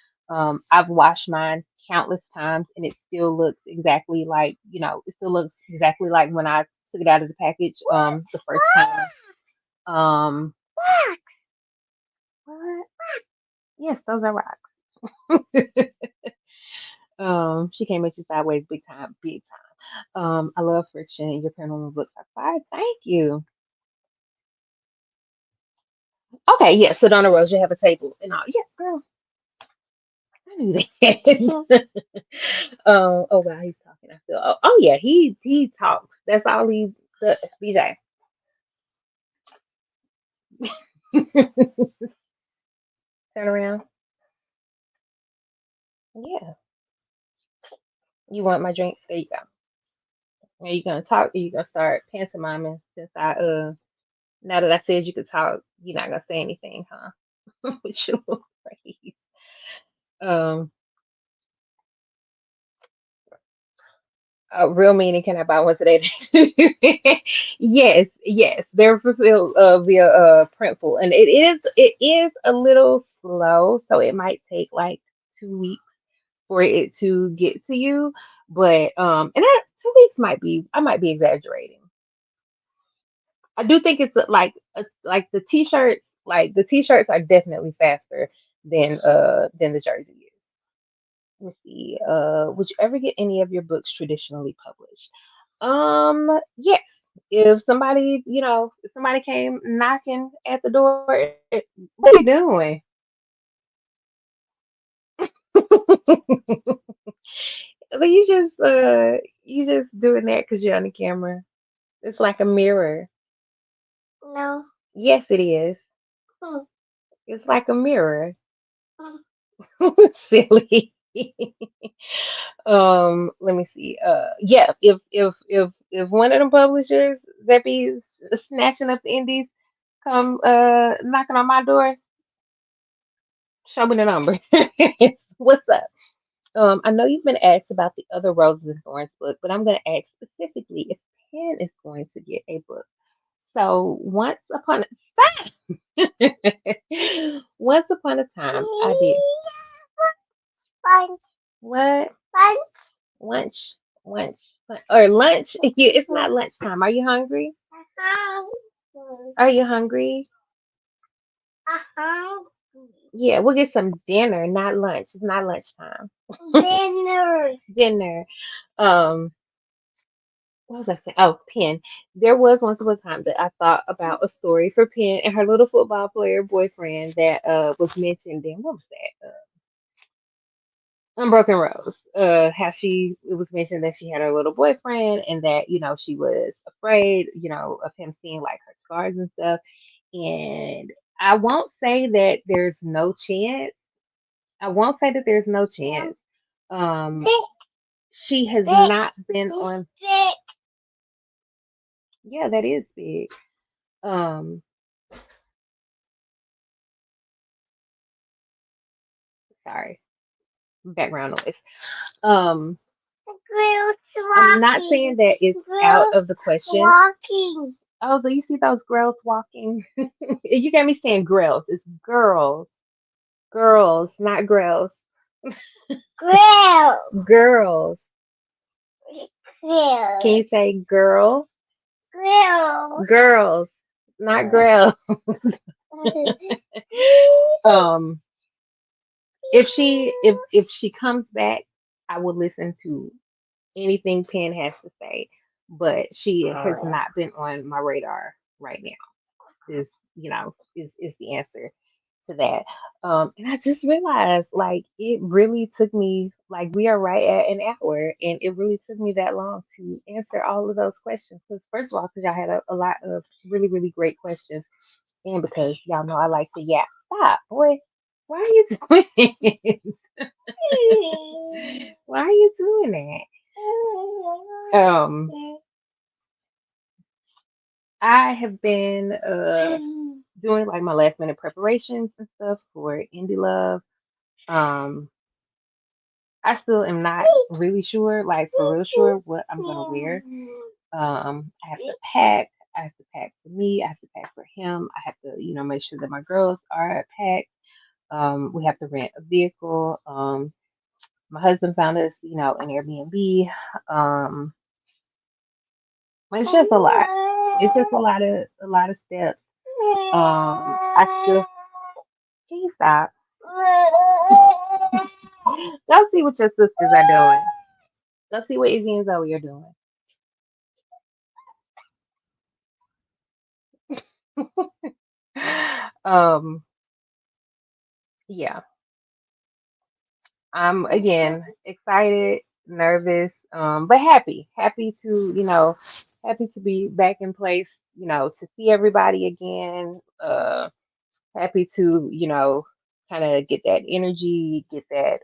I've washed mine countless times, and it still looks exactly like it still looks exactly like when I took it out of the package the What's first time. Um, wax? what? Yes, those are rocks. She came at you sideways, big time, big time. I love friction. Your paranormal books are fire. Thank you. Okay, yeah. So Donna Rose, you have a table and all. Yeah, girl, I knew that. Oh wow, he's talking. I feel. Oh yeah, he talks. That's all he. BJ. Turn around. Yeah. You want my drink? There you go. Are you gonna talk? Or you gonna start pantomiming since I now that I said you could talk, you're not gonna say anything, huh? With your little face. Um, real meaning, can I buy one today? Yes, yes, they're fulfilled via Printful, and it is a little slow, so it might take like 2 weeks for it to get to you. But and that 2 weeks might be I might be exaggerating. I do think it's like the t-shirts are definitely faster than the jersey is. Let me see. Would you ever get any of your books traditionally published? Yes. If somebody, if somebody came knocking at the door, what are you doing? Like, you just doing that because you're on the camera. It's like a mirror. No. Yes, it is. Hmm. It's like a mirror. Hmm. Silly. Let me see. Yeah, if one of them publishers that be snatching up the indies come knocking on my door, show me the number. What's up? I know you've been asked about the other Roses and Thorns book, but I'm going to ask specifically if Penn is going to get a book. So once upon a time, I did Lunch. what Lunch. lunch, or lunch. Yeah, it's not lunchtime. Are you hungry? Uh-huh. Are you hungry? Uh-huh. Yeah, we'll get some dinner, not lunch. It's not lunchtime. Dinner. Dinner. Um, what was I saying? Oh, Penn. There was once upon a time that I thought about a story for Penn and her little football player boyfriend that was mentioned in what was that? Unbroken Rose. How it was mentioned that she had her little boyfriend and that she was afraid of him seeing like her scars and stuff. And I won't say that there's no chance. I won't say that there's no chance. Um, Thick. she has Thick. not been It's on. thick. Yeah, that is big. Um, sorry, background noise. Um, Girls I'm not walking. saying that it's out of Girls the question. walking. Oh, do you see those girls walking? You got me saying girls. It's girls. Girls, not girls. Grill. Girls. Can Grill. you say girl? Grill. Girls, not girl. Um, if she comes back, I will listen to anything Penn has to say. But she has not been on my radar right now. Is the answer to that. And I just realized like it really took me like we are right at an hour, and it really took me that long to answer all of those questions. Because first of all, because y'all had a lot of really really great questions, and because y'all know I like to yap. Stop, boy. Why are you doing it? Why are you doing that? I have been doing like my last minute preparations and stuff for Indie Love. Um, I still am not really sure, like for real sure, what I'm gonna wear. I have to pack. I have to pack for me. I have to pack for him. I have to, make sure that my girls are packed. We have to rent a vehicle. My husband found us, an Airbnb. Um, it's just a lot. It's just a lot of steps. I still can you stop? Go see what your sisters are doing. Go see what Izzy and Zoe are doing. um, yeah, I'm again excited, nervous, but happy. Happy to be back in place, to see everybody again. Happy to, kind of get that energy, get that,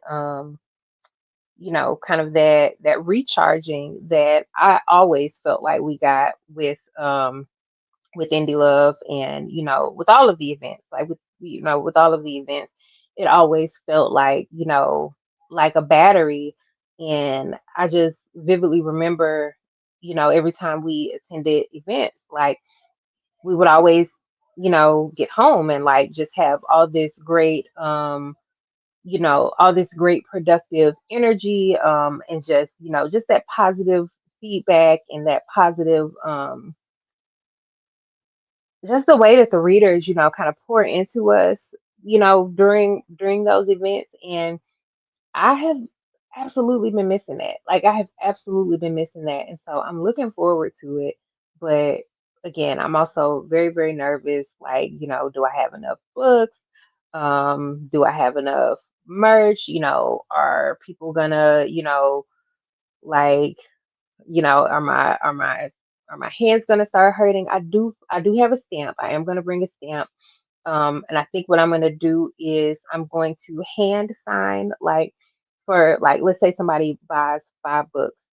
kind of that recharging that I always felt like we got with Indie Love and with all of the events, like with all of the events, it always felt like a battery. And I just vividly remember, every time we attended events, like we would always, get home and like just have all this great productive energy, and just, just that positive feedback and that positive, just the way that the readers, kind of pour into us, during those events. And I have absolutely been missing that. Like I have absolutely been missing that. And so I'm looking forward to it. But again, I'm also very, very nervous. Like, do I have enough books? Do I have enough merch? Are people gonna, like, are my hands gonna start hurting? I do have a stamp. I am gonna bring a stamp. And I think what I'm gonna do is I'm going to hand sign, like, for, like, let's say somebody buys 5 books.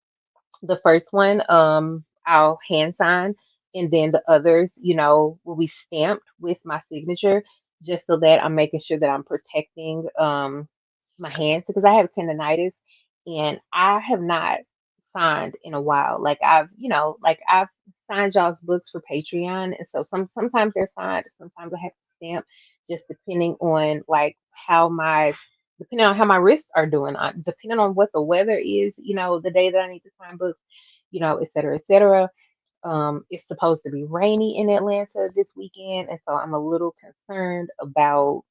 The first one, I'll hand sign, and then the others, will be stamped with my signature, just so that I'm making sure that I'm protecting my hands, because I have tendonitis and I have not signed in a while. Like I've signed y'all's books for Patreon, and so sometimes they're signed, sometimes I have to stamp, just depending on how my wrists are doing, depending on what the weather is, the day that I need to sign books, et cetera, et cetera. It's supposed to be rainy in Atlanta this weekend, and so I'm concerned about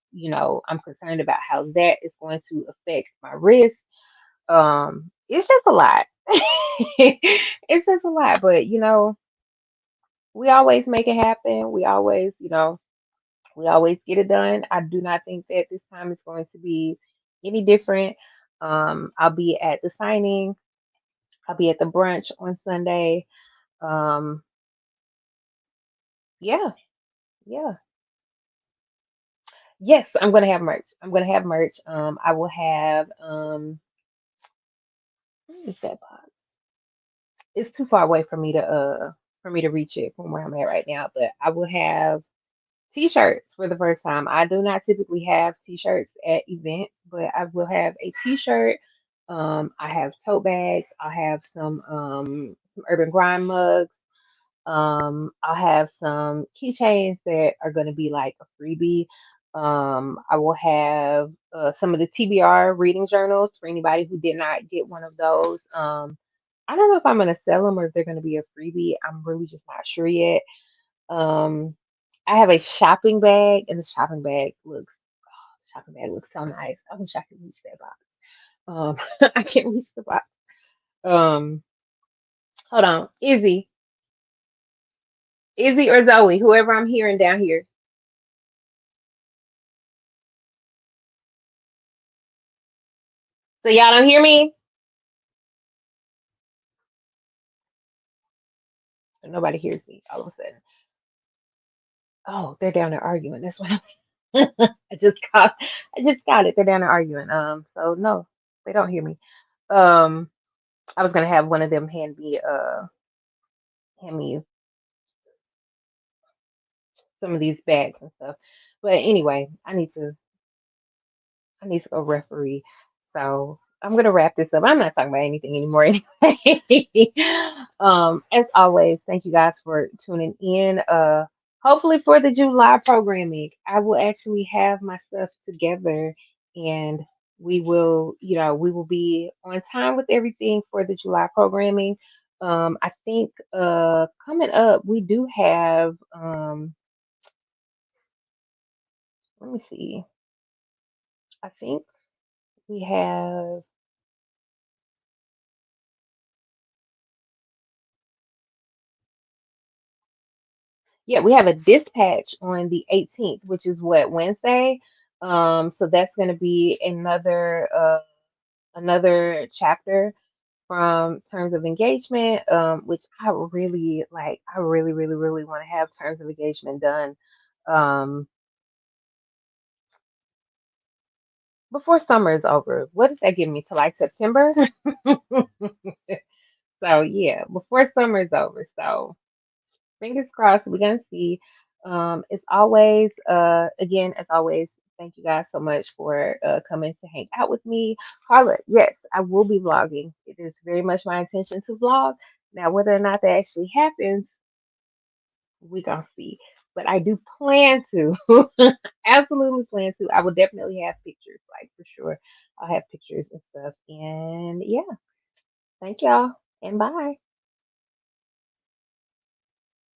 how that is going to affect my wrist. It's just a lot. It's just a lot, but we always make it happen. We always get it done. I do not think that this time is going to be any different. I'll be at the signing. I'll be at the brunch on Sunday. Um, yeah, yeah. Yes, I'm gonna have merch. I'm gonna have merch. I will have where is that box? It's too far away for me to reach it from where I'm at right now, but I will have T-shirts for the first time. I do not typically have T-shirts at events, but I will have a T-shirt. I have tote bags. I have some Urban Grind mugs. I'll have some keychains that are going to be like a freebie. I will have some of the TBR reading journals for anybody who did not get one of those. I don't know if I'm going to sell them or if they're going to be a freebie. I'm really just not sure yet. Um, I have a shopping bag, and the shopping bag looks so nice. I wish I could reach that box. I can't reach the box. Um, Hold on, Izzy or Zoe, whoever I'm hearing down here. So y'all don't hear me? Nobody hears me all of a sudden. Oh, they're down there arguing. That's what I just got it. They're down there arguing. So no, they don't hear me. Um, I was gonna have one of them hand me. some of these bags and stuff. But anyway, I need to go referee. So I'm gonna wrap this up. I'm not talking about anything anymore anyway. As always, thank you guys for tuning in. Hopefully for the July programming, I will actually have my stuff together and we will, we will be on time with everything for the July programming. I think coming up we do have let me see. I think we have Yeah, we have a dispatch on the 18th, which is what, Wednesday. So that's going to be another chapter from Terms of Engagement, which I really like. I really, really, really want to have Terms of Engagement done um, before summer is over. What does that give me to like September? So yeah, before summer is over. So fingers crossed, we're gonna see. As always, again, as always, thank you guys so much for coming to hang out with me. Carla, yes, I will be vlogging. It is very much my intention to vlog. Now, whether or not that actually happens, we gonna see. But I do plan to, absolutely plan to. I will definitely have pictures, like for sure. I'll have pictures and stuff. And yeah, thank y'all, and bye.